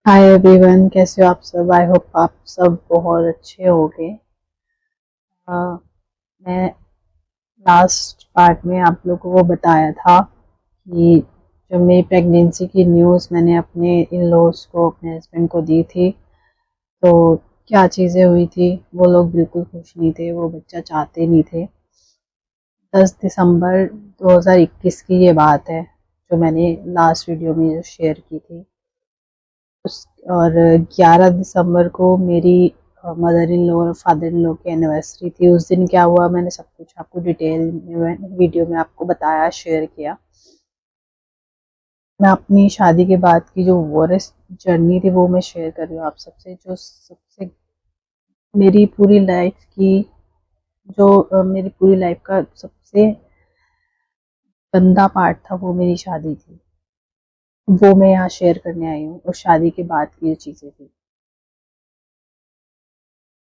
Hi everyone, कैसे हो आप सब। आई होप आप सब बहुत अच्छे होंगे। अ, मैं लास्ट पार्ट में आप लोगों को बताया था कि जब मेरी प्रेगनेंसी की न्यूज़ मैंने अपने इन लॉज को, अपने हस्बैंड को दी थी, तो क्या चीज़ें हुई थी। वो लोग बिल्कुल खुश नहीं थे, वो बच्चा चाहते नहीं थे। 10 दिसंबर 2021 की ये बात है जो मैंने लास्ट वीडियो में जो शेयर की थी। उस और 11 दिसंबर को मेरी मदर इन लॉ और फादर इन लॉ की एनिवर्सरी थी। उस दिन क्या हुआ मैंने सब कुछ आपको डिटेल में वीडियो में आपको बताया, शेयर किया। मैं अपनी शादी के बाद की जो वॉरेस्ट जर्नी थी वो मैं शेयर कर रही हूँ आप सबसे। जो सबसे मेरी पूरी लाइफ की जो मेरी पूरी लाइफ का सबसे गंदा पार्ट था वो मेरी शादी थी। वो मैं यहाँ शेयर करने आई हूँ और शादी के बाद की जो चीज़ें थी।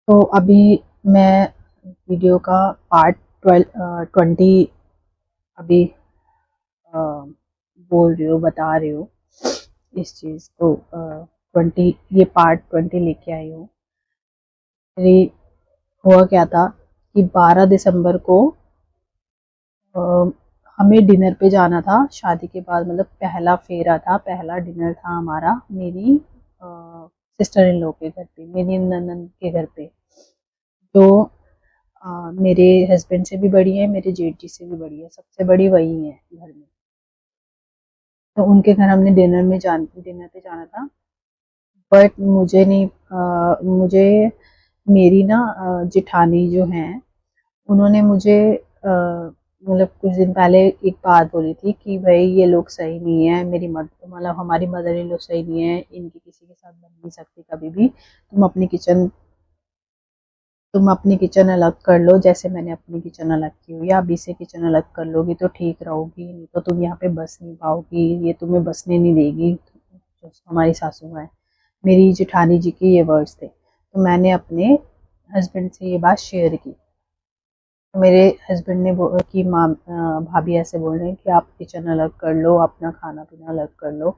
तो अभी मैं वीडियो का पार्ट 20 अभी बोल रही हूँ, बता रही हूँ इस चीज़ को। 20 ये पार्ट 20 लेके आई हूँ। मेरी हुआ क्या था कि 12 दिसंबर को अ, हमें डिनर पे जाना था शादी के बाद। मतलब पहला फेरा था, पहला डिनर था हमारा मेरी सिस्टर इन लॉ के घर पे, मेरी ननद के घर पे। जो मेरे हस्बैंड से भी बड़ी है, मेरे जेठ जी से भी बड़ी है, सबसे बड़ी वही है घर में। तो उनके घर हमने डिनर पे जाना था। बट मुझे नहीं मुझे मेरी ना जिठानी जो हैं उन्होंने मुझे मतलब कुछ दिन पहले एक बात बोली थी कि भाई ये लोग सही नहीं है, मेरी मद मतलब हमारी मदर इन लोग सही नहीं है, इनकी किसी के साथ बन नहीं सकती कभी भी। तुम अपनी किचन अलग कर लो, जैसे मैंने अपनी किचन अलग की हुई है। अभी से किचन अलग कर लोगी तो ठीक रहोगी, नहीं तो तुम यहाँ पे बस नहीं पाओगी, ये तुम्हें बसने नहीं देगी। जो हमारी सासू माँ है, मेरी जेठानी जी के ये वर्ड्स थे। तो मैंने अपने हस्बैंड से ये बात शेयर की। तो मेरे हस्बैंड ने कि माँ भाभी ऐसे बोल रहे हैं कि आप किचन अलग कर लो, अपना खाना पीना अलग कर लो,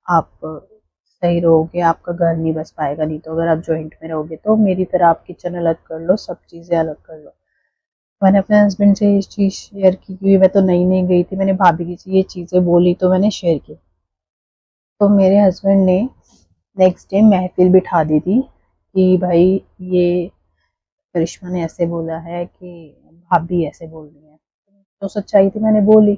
आप सही रहोगे, आपका घर नहीं बस पाएगा, नहीं तो अगर आप जॉइंट में रहोगे तो मेरी तरह आप किचन अलग कर लो, सब चीज़ें अलग कर लो। मैंने अपने हस्बैंड से ये चीज़ शेयर की क्योंकि मैं तो नई नई गई थी। मैंने भाभी की ये चीज़ें बोली तो मैंने शेयर की। तो मेरे हस्बैंड ने नेक्स्ट डे महफिल बिठा दी थी कि भाई ये करिश्मा ने ऐसे बोला है कि भाभी ऐसे बोल रही है। तो सच्चाई थी, मैंने बोली।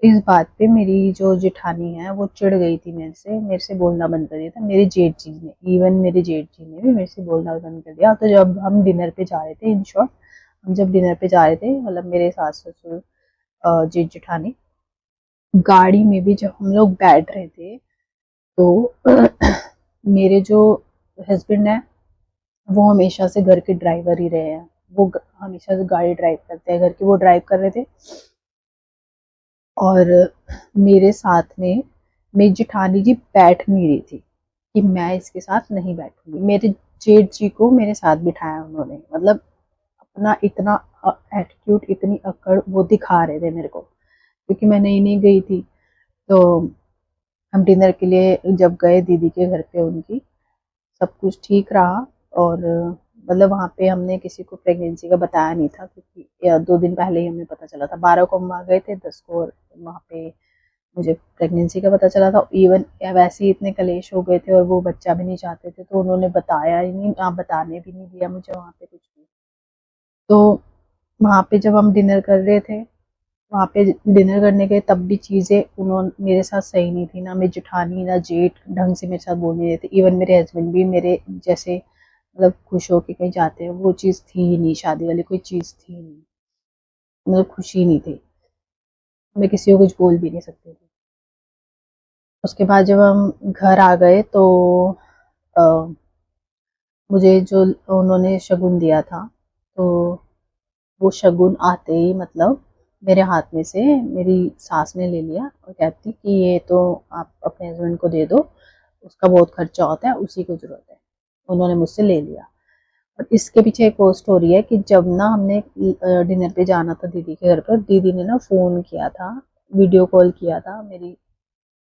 इस बात पे मेरी जो जेठानी है वो चिढ़ गई थी मेरे से बोलना बंद कर दिया था। मेरे जेठ जी ने, इवन मेरे जेठ जी ने भी मेरे से बोलना बंद कर दिया। तो जब हम डिनर पे जा रहे थे, इन शॉर्ट हम जब डिनर पे जा रहे थे, मतलब मेरे सास ससुर जेठ जेठानी, गाड़ी में भी जब हम लोग बैठ रहे थे तो मेरे जो हस्बैंड है वो हमेशा से घर के ड्राइवर ही रहे हैं। वो हमेशा से गाड़ी ड्राइव करते हैं घर की, वो ड्राइव कर रहे थे। और मेरे साथ में मेरी जेठानी जी बैठ नहीं रही थी कि मैं इसके साथ नहीं बैठूंगी। मेरे जेठ जी को मेरे साथ बिठाया उन्होंने, मतलब अपना इतना एटीट्यूड, इतनी अकड़ वो दिखा रहे थे मेरे को, क्योंकि मैं नई नई गई थी। तो हम डिनर के लिए जब गए दीदी के घर पे उनकी, सब कुछ ठीक रहा। और मतलब वहाँ पे हमने किसी को प्रेगनेंसी का बताया नहीं था, क्योंकि 2 दिन पहले ही हमें पता चला था। 12 को हम वहाँ गए थे, 10 को वहाँ पे मुझे प्रेगनेंसी का पता चला था। इवन वैसे ही इतने कलेश हो गए थे और वो बच्चा भी नहीं चाहते थे, तो उन्होंने बताया ही नहीं, बताने भी नहीं दिया मुझे वहाँ पे कुछ भी। तो वहाँ पे जब हम डिनर कर रहे थे, वहाँ पे डिनर करने गए, तब भी चीज़ें उन्होंने मेरे साथ सही नहीं थी। ना मेरी जेठानी ना जेठ ढंग से मेरे साथ बोल नहीं रहे थे। इवन मेरे हस्बैंड भी मेरे जैसे मतलब खुश होके कहीं जाते हैं, वो चीज़ थी ही नहीं, शादी वाली कोई चीज़ थी ही नहीं, मतलब खुशी नहीं थी। मैं किसी को कुछ बोल भी नहीं सकती थी। उसके बाद जब हम घर आ गए तो अ, मुझे जो उन्होंने शगुन दिया था, तो वो शगुन आते ही मतलब मेरे हाथ में से मेरी सास ने ले लिया और कहती कि ये तो आप अपने हस्बैंड को दे दो, उसका बहुत खर्चा होता है, उसी को ज़रूरत है। उन्होंने मुझसे ले लिया। और इसके पीछे एक और स्टोरी है कि जब ना हमने डिनर पे जाना था दीदी के घर पर, दीदी ने ना फ़ोन किया था, वीडियो कॉल किया था मेरी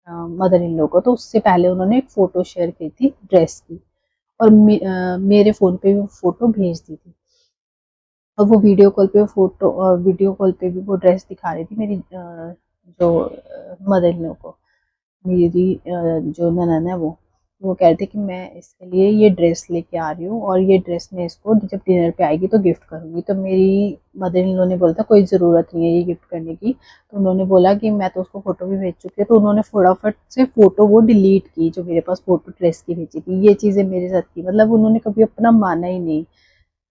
मदर इन लॉ को, तो उससे पहले उन्होंने एक फ़ोटो शेयर की थी ड्रेस की, और मेरे फ़ोन पे भी वो फ़ोटो भेज दी थी। और वो वीडियो कॉल पे भी वो ड्रेस दिखा रही थी मेरी जो मदर इन लॉ को, मेरी जो ननद है वो कह रहे थे कि मैं इसके लिए ये ड्रेस लेके आ रही हूँ, और ये ड्रेस मैं इसको जब डिनर पे आएगी तो गिफ्ट करूँगी। तो मेरी मदर इन लॉ ने बोला था कोई ज़रूरत नहीं है ये गिफ्ट करने की। तो उन्होंने बोला कि मैं तो उसको फ़ोटो भी भेज चुकी हूँ, तो उन्होंने फटाफट से फ़ोटो वो डिलीट की जो मेरे पास फ़ोटो ड्रेस की भेजी थी। ये चीज़ें मेरे साथ की, मतलब उन्होंने कभी अपना माना ही नहीं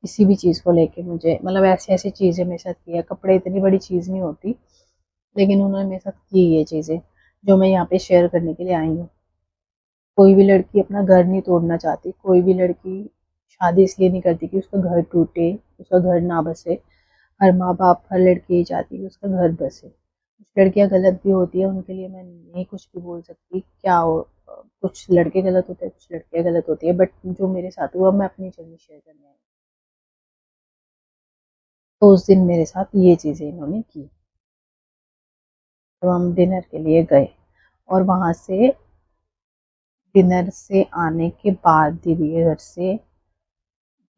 किसी भी चीज़ को लेके मुझे, मतलब ऐसी-ऐसी चीज़ें मेरे साथ की है। कपड़े इतनी बड़ी चीज़ नहीं होती, लेकिन उन्होंने मेरे साथ की ये चीज़ें, जो मैं यहाँ पे शेयर करने के लिए आई हूँ। कोई भी लड़की अपना घर नहीं तोड़ना चाहती, कोई भी लड़की शादी इसलिए नहीं करती कि उसका घर टूटे, उसका घर ना बसे। हर माँ-बाप, हर लड़की यही चाहती है कि उसका घर बसे। कुछ लड़कियाँ गलत भी होती हैं, उनके लिए मैं नहीं कुछ भी बोल सकती, क्या हो कुछ लड़के गलत होते हैं, कुछ लड़कियाँ गलत होती है, बट जो मेरे साथ हुआ मैं अपनी जर्नी शेयर करने आई हूँ। तो उस दिन मेरे साथ ये चीज़ें इन्होंने की। तो हम डिनर के लिए गए, और वहाँ से डिनर से आने के बाद दीदी के घर से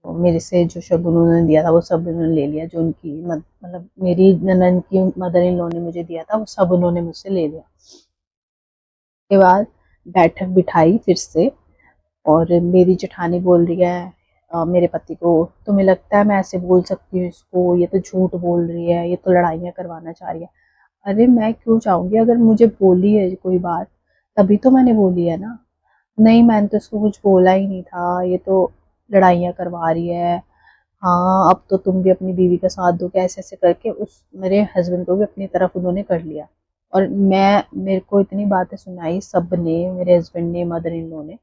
तो मेरे से जो शगुन उन्होंने दिया था वो सब उन्होंने ले लिया, जो उनकी मतलब मेरी ननद की मदर इन लॉ ने मुझे दिया था वो सब उन्होंने मुझसे ले लिया। के बाद बैठक बिठाई फिर से, और मेरी जेठानी बोल रही है मेरे पति को, तुम्हें लगता है मैं ऐसे बोल सकती हूँ इसको, ये तो झूठ बोल रही है, ये तो लड़ाइयाँ करवाना चाह रही है। अरे मैं क्यों चाहूँगी, अगर मुझे बोली है कोई बात तभी तो मैंने बोली है ना। नहीं, मैंने तो इसको कुछ बोला ही नहीं था, ये तो लड़ाइयाँ करवा रही है। हाँ, अब तो तुम भी अपनी बीवी का साथ दो, ऐसे-ऐसे करके उस मेरे हस्बैंड को भी अपनी तरफ उन्होंने कर लिया। और मेरे को इतनी बातें सुनाई सबने, मेरे हस्बैंड ने, मदर इन लॉ ने,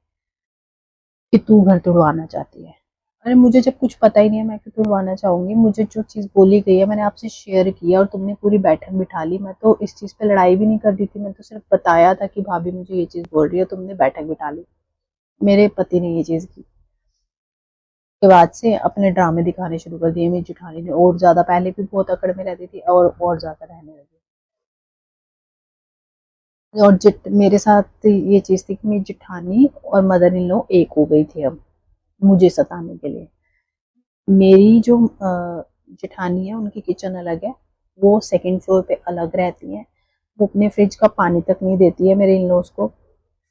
कि तू घर तुड़वाना चाहती है। अरे मुझे जब कुछ पता ही नहीं है मैं क्यों तुड़वाना चाहूँगी? मुझे जो चीज़ बोली गई है मैंने आपसे शेयर किया, और तुमने पूरी बैठक बिठा ली। मैं तो इस चीज़ पे लड़ाई भी नहीं कर रही थी, मैं तो सिर्फ़ बताया था कि भाभी मुझे ये चीज़ बोल रही है, तुमने बैठक बिठा ली। मेरे पति ने ये चीज़ की। के बाद से अपने ड्रामे दिखाने शुरू कर दिए मेरी जेठानी ने, और ज़्यादा, पहले भी बहुत अकड़ में रहती थी और ज़्यादा रहने लगी। और मेरे साथ ये चीज़ थी कि मेरी जेठानी और मदर इन लॉ एक हो गई थी अब, मुझे सताने के लिए। मेरी जो जेठानी है उनकी किचन अलग है, वो सेकंड फ्लोर पे अलग रहती हैं। वो अपने फ्रिज का पानी तक नहीं देती है मेरे इन-लॉज़ को।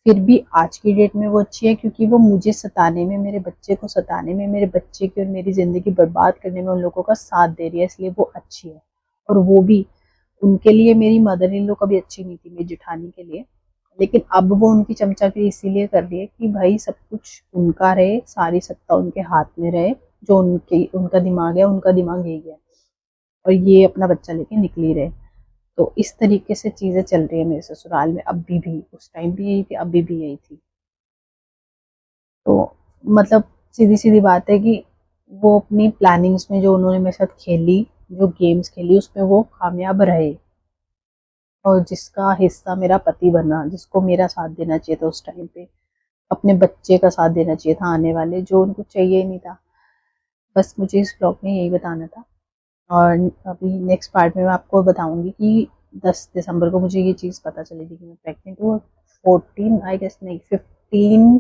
फिर भी आज की डेट में वो अच्छी है, क्योंकि वो मुझे सताने में, मेरे बच्चे को सताने में, मेरे बच्चे की और मेरी ज़िंदगी बर्बाद करने में उन लोगों का साथ दे रही है, इसलिए वो अच्छी है। और वो भी उनके लिए मेरी मदर इन लॉ कभी अच्छी नहीं थी, मेरी जेठानी के लिए। लेकिन अब वो उनकी चमचागिरी इसीलिए कर रही है कि भाई सब कुछ उनका रहे, सारी सत्ता उनके हाथ में रहे, जो उनका दिमाग है, उनका दिमाग यही है, और ये अपना बच्चा लेके निकली रहे। तो इस तरीके से चीज़ें चल रही है मेरे ससुराल में अभी भी, उस टाइम भी यही थी, अभी भी यही थी। तो मतलब सीधी-सीधी बात है कि वो अपनी प्लानिंग्स में जो उन्होंने मेरे साथ खेली, जो गेम्स खेली उसमें वो कामयाब रहे, और जिसका हिस्सा मेरा पति बना, जिसको मेरा साथ देना चाहिए था उस टाइम पे, अपने बच्चे का साथ देना चाहिए था आने वाले, जो उनको चाहिए ही नहीं था। बस मुझे इस ब्लॉग में यही बताना था, और अभी नेक्स्ट पार्ट में मैं आपको बताऊँगी कि 10 दिसंबर को मुझे ये चीज़ पता चली थी कि मैं प्रेग्नेंट हूँ, और 14 आई गेस नहीं 15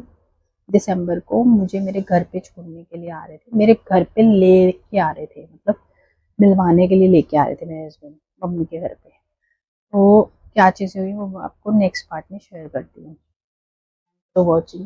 दिसंबर को मुझे मेरे घर पे छोड़ने के लिए आ रहे थे। मेरे घर पे लेके आ रहे थे, मतलब मिलवाने के लिए लेके आ रहे थे मेरे हस्बैंड मम्मी के घर पे। तो क्या चीज़ें हुई वो मैं आपको नेक्स्ट पार्ट में शेयर करती हूँ। तो वॉचिंग।